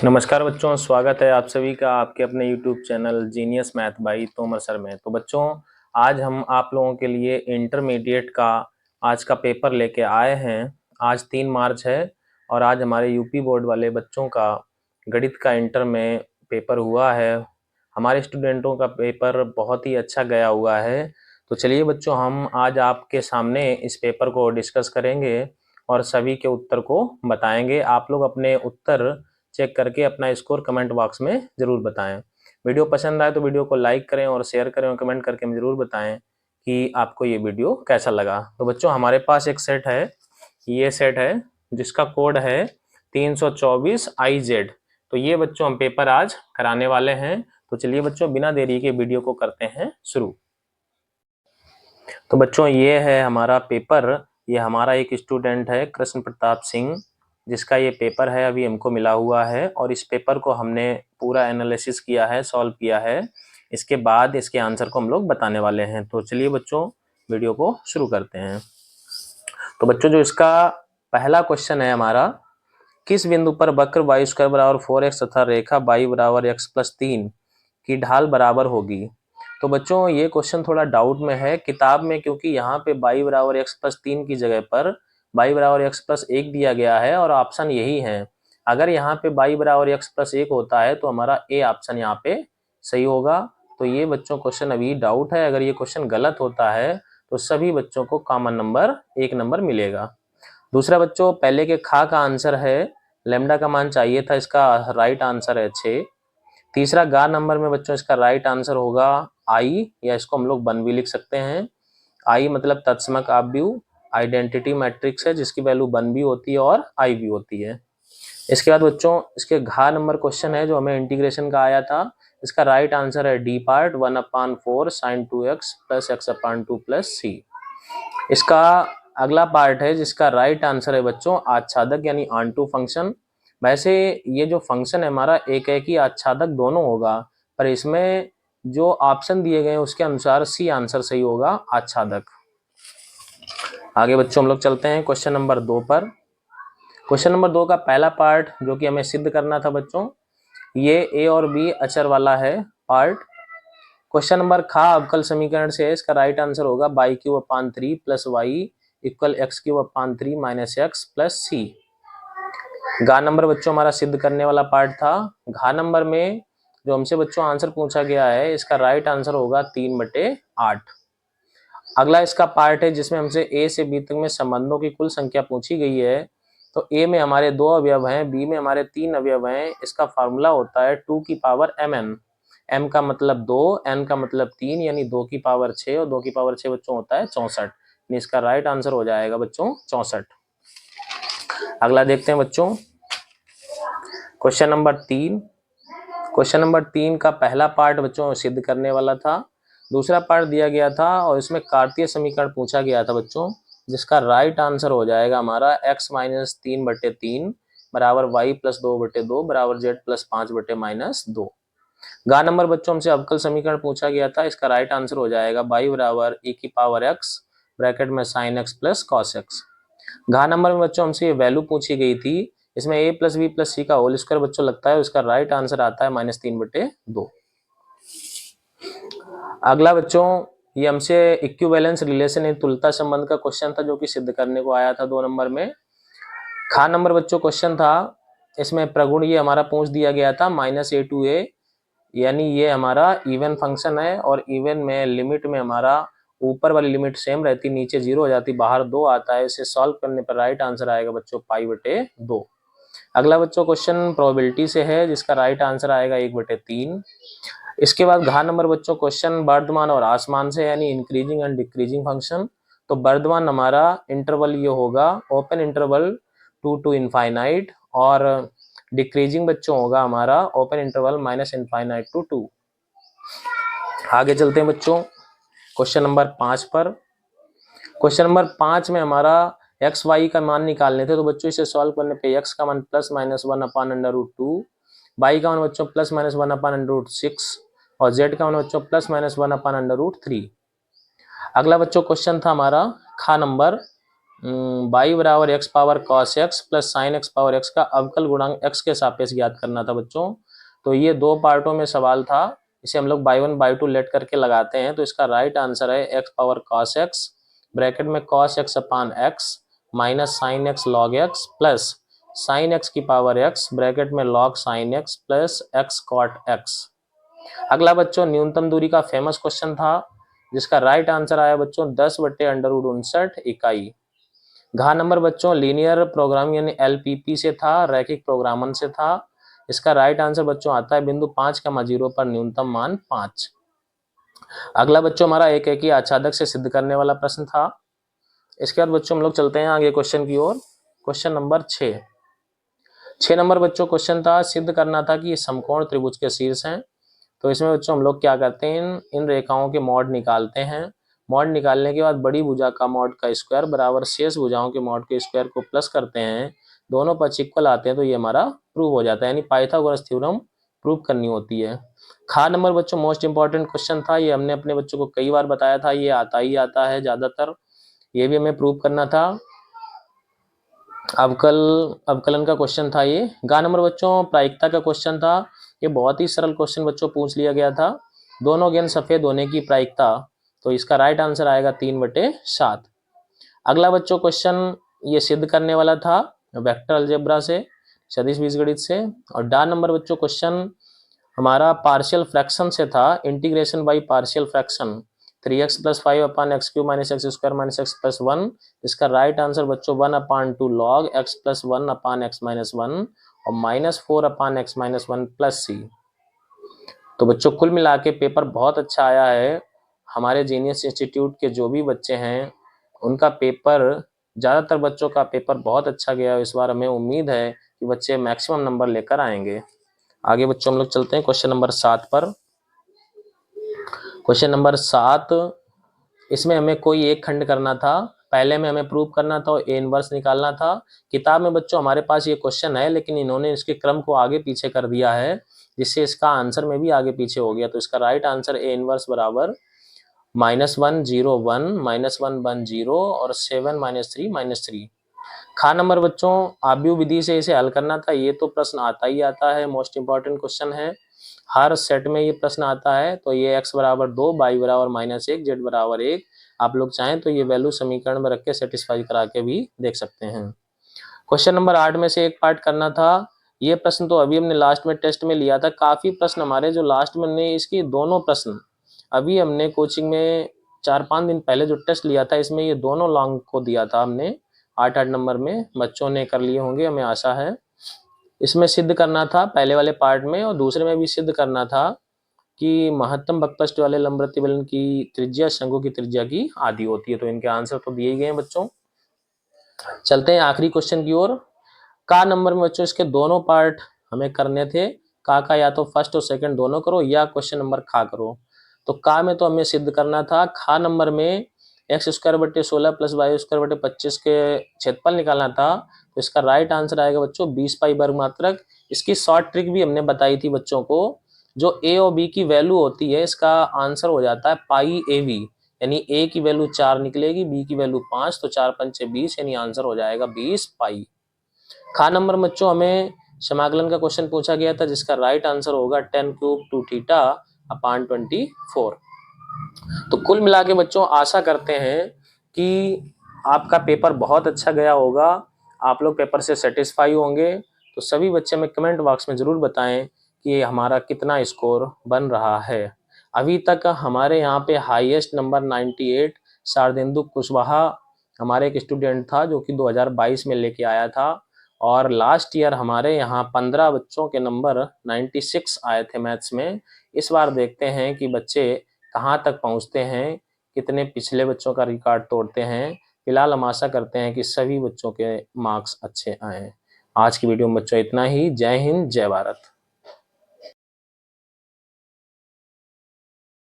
नमस्कार बच्चों, स्वागत है आप सभी का आपके अपने YouTube channel genius math by Tomar sir में। तो बच्चों, आज हम आप लोगों के लिए इंटरमीडिएट का आज का पेपर लेके आए हैं। आज 3 मार्च है और आज हमारे यूपी बोर्ड वाले बच्चों का गणित का इंटर में पेपर हुआ है। हमारे स्टूडेंटों का पेपर बहुत ही अच्छा गया हुआ है। तो चलिए बच्चों, हम आज आपके सामने इस पेपर को डिस्कस करेंगे और सभी के उत्तर को बताएंगे। आप लोग अपने उत्तर चेक करके अपना स्कोर कमेंट बॉक्स में जरूर बताएं। वीडियो पसंद आए तो वीडियो को लाइक करें और शेयर करें और कमेंट करके हमें जरूर बताएं कि आपको ये वीडियो कैसा लगा। तो बच्चों, हमारे पास एक सेट है, ये सेट है जिसका कोड है 324 IZ। तो ये बच्चों हम पेपर आज कराने वाले हैं। तो चलिए बच्चों, बिना देरी के वीडियो को करते हैं शुरू। तो बच्चों, ये है हमारा पेपर। ये हमारा एक स्टूडेंट है कृष्ण प्रताप सिंह, जिसका ये पेपर है अभी हमको मिला हुआ है और इस पेपर को हमने पूरा एनालिसिस किया है, सॉल्व किया है। इसके बाद इसके आंसर को हम लोग बताने वाले हैं। तो चलिए बच्चों, वीडियो को शुरू करते हैं। तो बच्चों, जो इसका पहला क्वेश्चन है हमारा, किस बिंदु पर वक्र y स्क्वायर बराबर 4x तथा रेखा y बराबर x+3 की ढाल बराबर होगी। तो बच्चों, ये क्वेश्चन थोड़ा डाउट में है किताब में, क्योंकि यहाँ पे y बराबर x+3 की जगह पर y बराबर x+1 दिया गया है और ऑप्शन यही है। अगर यहाँ पे y बराबर x+1 होता है तो हमारा ए ऑप्शन यहाँ पे सही होगा। तो ये बच्चों क्वेश्चन अभी डाउट है। अगर ये क्वेश्चन गलत होता है तो सभी बच्चों को कॉमन नंबर 1 नंबर मिलेगा। दूसरा बच्चों, पहले के खा का आंसर है लेमडा का मान चाहिए था, इसका राइट आंसर है 6। तीसरा गा नंबर में बच्चों इसका राइट आंसर होगा आई, या इसको हम लोग 1 भी लिख सकते हैं। आई मतलब तत्समक आव्यूह, आइडेंटिटी मैट्रिक्स है जिसकी वैल्यू 1 भी होती है और आई भी होती है। इसके बाद बच्चों, इसके घा नंबर क्वेश्चन है जो हमें इंटीग्रेशन का आया था। इसका राइट आंसर है D part 1/4 sin 2x + x/2 + c। इसका अगला पार्ट है जिसका राइट आंसर है बच्चों आच्छादक यानी ऑनटू फंक्शन। वैसे ये जो फंक्शन है हमारा एक ही आच्छादक दोनों होगा, पर इसमें जो ऑप्शन दिए गए हैं उसके अनुसार सी आंसर सही होगा, आच्छादक। आगे बच्चों हम लोग चलते हैं क्वेश्चन नंबर 2 पर। क्वेश्चन नंबर 2 का पहला पार्ट जो कि हमें सिद्ध करना था बच्चों, ये ए और बी अचर वाला है पार्ट। क्वेश्चन नंबर खा अवकल समीकरण से है, इसका राइट आंसर होगा y³ + y = x³ - x + c। घा नंबर बच्चों हमारा सिद्ध करने वाला पार्ट था। घा नंबर में जो हमसे बच्चों आंसर पूछा गया है, इसका राइट आंसर होगा 3/8। अगला इसका पार्ट है जिसमें हमसे ए से बी तक में संबंधों की कुल संख्या पूछी गई है। तो ए में हमारे 2 अवयव हैं, बी में हमारे 3 अवयव हैं। इसका फार्मूला होता है 2m। m का मतलब 2, n का मतलब 3, यानी 2⁶ और 2⁶ बच्चों होता है 64। इसका राइट आंसर हो जाएगा बच्चों 64। अगला देखते हैं बच्चों क्वेश्चन नंबर 3। क्वेश्चन नंबर 3 का पहला पार्ट बच्चों सिद्ध करने वाला था। दूसरा पार्ट दिया गया था और इसमें कार्तीय समीकरण पूछा गया था बच्चों, जिसका राइट आंसर हो जाएगा हमारा x - 3/3 बराबर y + 2/2 बराबर z + 5/-2। गा नंबर बच्चों हमसे अवकल समीकरण पूछा गया था, इसका राइट आंसर हो जाएगा y बराबर e⁻x ब्रैकेट में sin x + cos x। घा नंबर में बच्चों हमसे ये वैल्यू पूछी गई थी, इसमें a + b + c का होल स्क्वायर बच्चों लगता है, इसका राइट आंसर आता है -3/2। अगला बच्चों, ये हमसे इक्विवेलेंस रिलेशन यानी तुल्यता संबंध का क्वेश्चन था जो कि सिद्ध करने को आया था 2 नंबर में। खा नंबर बच्चों क्वेश्चन था, इसमें प्रगुण ये हमारा पूछ दिया गया था -a to a, यानी ये हमारा इवन फंक्शन है और इवन में लिमिट में हमारा ऊपर वाली लिमिट सेम रहती, नीचे 0 हो जाती, बाहर 2 आता है। इसे सॉल्व करने पर राइट आंसर आएगा बच्चों π/2। अगला बच्चों क्वेश्चन प्रोबेबिलिटी से है, जिसका राइट आंसर आएगा 1/3। इसके बाद घा नंबर बच्चों क्वेश्चन वर्धमान और आसमान से, यानी इंक्रीजिंग एंड डिक्रीजिंग फंक्शन। तो वर्धमान हमारा इंटरवल ये होगा ओपन इंटरवल 2 to ∞, और डिक्रीजिंग बच्चों होगा हमारा ओपन इंटरवल -∞ to 2। आगे चलते हैं बच्चों क्वेश्चन नंबर 5 पर। क्वेश्चन नंबर 5 में हमारा एक्स वाई का मान निकालने थे। तो बच्चों इसे सॉल्व करने पे एक्स का मान +-1/√2, वाई का मान बच्चों +-1/√6 और जेड का मान बच्चों +-1/√3। अगला बच्चों क्वेश्चन था हमारा खा नंबर, बाई बराबर x power cos x plus sine x power x का अवकल गुणांक एक्स के सापेक्ष ज्ञात करना था बच्चों। तो ये दो पार्टों में सवाल था, इसे हम लोग बाई 1 बाई 2 लेट करके लगाते हैं। तो इसका राइट आंसर है x power cos x bracket में cos x upon x minus sine x log x plus sine x की पावर एक्स ब्रैकेट में log sine x plus x cot x. अगला बच्चों न्यूनतम दूरी का फेमस क्वेश्चन था, जिसका राइट आंसर आया बच्चों 10/√59 इकाई। घ नंबर बच्चों लीनियर प्रोग्राम यानी एलपीपी से था, रैखिक प्रोग्रामन से था। इसका राइट आंसर बच्चों आता है बिंदु 5,0 पर न्यूनतम मान 5। अगला बच्चों हमारा एक ही आच्छादक से सिद्ध करने वाला प्रश्न था। इसके बाद बच्चों हम लोग चलते हैं आगे क्वेश्चन की ओर। क्वेश्चन नंबर 6 नंबर बच्चों क्वेश्चन था, सिद्ध करना था कि ये समकोण त्रिभुज के शीर्ष हैं। तो इसमें बच्चों हम लोग क्या करते हैं, इन रेखाओं के मॉड निकालते हैं। मॉड निकालने के बाद बड़ी भुजा का मॉड का स्क्वायर बराबर शेष भुजाओं के मॉड के स्क्वायर को प्लस करते हैं, दोनों पक्ष इक्वल आते हैं तो ये हमारा प्रूव हो जाता है, यानी पाइथागोरस थ्योरम प्रूव करनी होती है। खा नंबर बच्चों मोस्ट इंपॉर्टेंट क्वेश्चन था, ये हमने अपने बच्चों को कई बार बताया था, ये आता ही आता है ज्यादातर, ये भी हमें प्रूव करना था। अवकलन का क्वेश्चन था ये। गा नंबर बच्चों प्रायिकता का क्वेश्चन था, ये बहुत ही सरल क्वेश्चन बच्चों पूछ लिया गया था, दोनों गेंद सफेद होने की प्रायिकता। तो इसका राइट आंसर आएगा 3/7। अगला बच्चों क्वेश्चन ये सिद्ध करने वाला था वेक्टर अलजेब्रा से, सदिश बीजगणित से। और डा नंबर बच्चों क्वेश्चन हमारा पार्शियल फ्रैक्शन से था, integration by partial fraction 3x + 5 upon x³ - x² - x + 1। इसका राइट आंसर बच्चों 1/2 log x + 1 अपान x - 1 और -4 अपान x - 1 प्लस c। तो बच्चों कुल मिला के पेपर बहुत अच्छा आया है। हमारे जीनियस इंस्टीट्यूट के जो भी बच्चे हैं उनका पेपर, ज़्यादातर बच्चों का पेपर बहुत अच्छा गया। इस बार हमें उम्मीद है कि बच्चे मैक्सिमम नंबर लेकर आएंगे। आगे बच्चों हम लोग चलते हैं क्वेश्चन नंबर 7 पर। क्वेश्चन नंबर 7, इसमें हमें कोई एक खंड करना था, पहले में हमें प्रूव करना था और ए इनवर्स निकालना था। किताब में बच्चों हमारे पास ये क्वेश्चन है, लेकिन इन्होंने इसके क्रम को आगे पीछे कर दिया है, जिससे इसका आंसर में भी आगे पीछे हो गया। तो इसका राइट आंसर ए इनवर्स बराबर -1 0 1 -1 1 0 और 7 -3 -3। खा नंबर बच्चों आव्यूह विधि से इसे हल करना था, ये तो प्रश्न आता ही आता है, मोस्ट इंपॉर्टेंट क्वेश्चन है, हर सेट में ये प्रश्न आता है। तो ये x बराबर 2, y बराबर -1, z बराबर 1, आप लोग चाहें तो ये वैल्यू समीकरण में रख के सेटिस्फाई करा के भी देख सकते हैं। क्वेश्चन नंबर 8 में से एक पार्ट करना था, ये प्रश्न तो अभी हमने लास्ट में टेस्ट में लिया था। काफी प्रश्न हमारे जो लास्ट में हमने इसकी दोनों प्रश्न अभी हमने कोचिंग में 4-5 दिन पहले जो टेस्ट लिया था, इसमें ये दोनों लॉन्ग को दिया था हमने 8-8 नंबर में, बच्चों ने कर लिए होंगे हमें आशा है। इसमें सिद्ध करना था पहले वाले पार्ट में, और दूसरे में भी सिद्ध करना था कि महत्तम वक्रपृष्ठ वाले लंब प्रतिबलन की त्रिज्या शंकु की त्रिज्या की आधी होती है। तो इनके आंसर तो दिए ही गए हैं बच्चों। चलते हैं आखिरी क्वेश्चन की ओर। का नंबर में बच्चों इसके दोनों पार्ट हमें करने थे, का या तो फर्स्ट और सेकंड दोनों करो या क्वेश्चन नंबर खा करो। तो का में तो हमें सिद्ध करना था, खा नंबर में x² + 16 + y² + 25 के क्षेत्रफल निकालना था। तो इसका राइट आंसर आएगा बच्चों 20 पाई वर्ग मात्रक। इसकी शॉर्ट ट्रिक भी हमने बताई थी बच्चों को, जो a और b की वैल्यू होती है इसका आंसर हो जाता है पाई ab, यानी a की वैल्यू 4 निकलेगी, b की वैल्यू 5, तो 4 × 5 = 20, यानी आंसर हो जाएगा 20 पाई। खा नंबर बच्चों हमें समाकलन का क्वेश्चन पूछा गया था, जिसका राइट आंसर होगा tan³ 2θ/24। तो कुल मिला के बच्चों आशा करते हैं कि आपका पेपर बहुत अच्छा गया होगा, आप लोग पेपर से सेटिस्फाई होंगे। तो सभी बच्चे हमें कमेंट बॉक्स में ज़रूर बताएं कि हमारा कितना स्कोर बन रहा है। अभी तक हमारे यहाँ पे हाईएस्ट नंबर 98 शारदेंदु कुशवाहा हमारे एक स्टूडेंट था, जो कि 2022 में लेके आया था, और लास्ट ईयर हमारे यहाँ 15 बच्चों के नंबर 96 आए थे मैथ्स में। इस बार देखते हैं कि बच्चे कहाँ तक पहुँचते हैं, कितने पिछले बच्चों का रिकॉर्ड तोड़ते हैं। फिलहाल हम आशा करते हैं कि सभी बच्चों के मार्क्स अच्छे आएँ। आज की वीडियो में बच्चों इतना ही। जय हिंद, जय भारत।